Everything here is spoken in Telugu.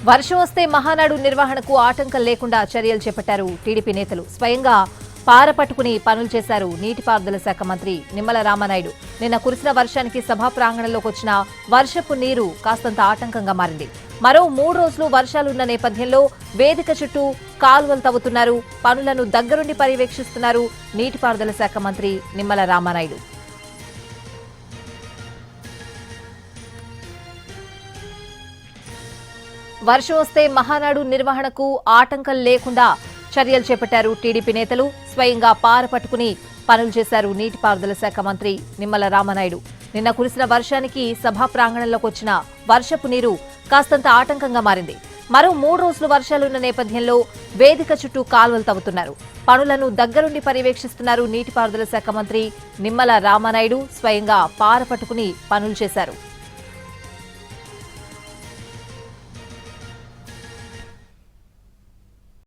వర్షం వస్తే మహానాడు నిర్వహణకు ఆటంకం లేకుండా చర్యలు చేపట్టారు టీడీపీ నేతలు. స్వయంగా పారపట్టుకుని పనులు చేశారు నీటిపారుదల శాఖ మంత్రి నిమ్మల రామానాయుడు. నిన్న కురిసిన వర్షానికి సభా ప్రాంగణంలోకి వచ్చిన వర్షపు నీరు కాస్తంత ఆటంకంగా మారింది. మరో 3 రోజులు వర్షాలున్న నేపథ్యంలో వేదిక చుట్టూ కాలువలు తవ్వుతున్నారు. పనులను దగ్గరుండి పర్యవేక్షిస్తున్నారు నీటిపారుదల శాఖ మంత్రి నిమ్మల రామానాయుడు. వర్షం వస్తే మహానాడు నిర్వహణకు ఆటంకం లేకుండా చర్యలు చేపట్టారు టీడీపీ నేతలు. స్వయంగా పారపట్టుకుని పనులు చేశారు నీటిపారుదల శాఖ మంత్రి నిమ్మల రామానాయుడు. నిన్న కురిసిన వర్షానికి సభా ప్రాంగణంలోకి వచ్చిన వర్షపు నీరు కాస్తంత ఆటంకంగా మారింది. మరో 3 రోజులు వర్షాలున్న నేపథ్యంలో వేదిక చుట్టూ కాలువలు తవ్వుతున్నారు. పనులను దగ్గరుండి పర్యవేక్షిస్తున్నారు నీటిపారుదల శాఖ మంత్రి నిమ్మల రామానాయుడు. స్వయంగా పారపట్టుకుని పనులు చేశారు.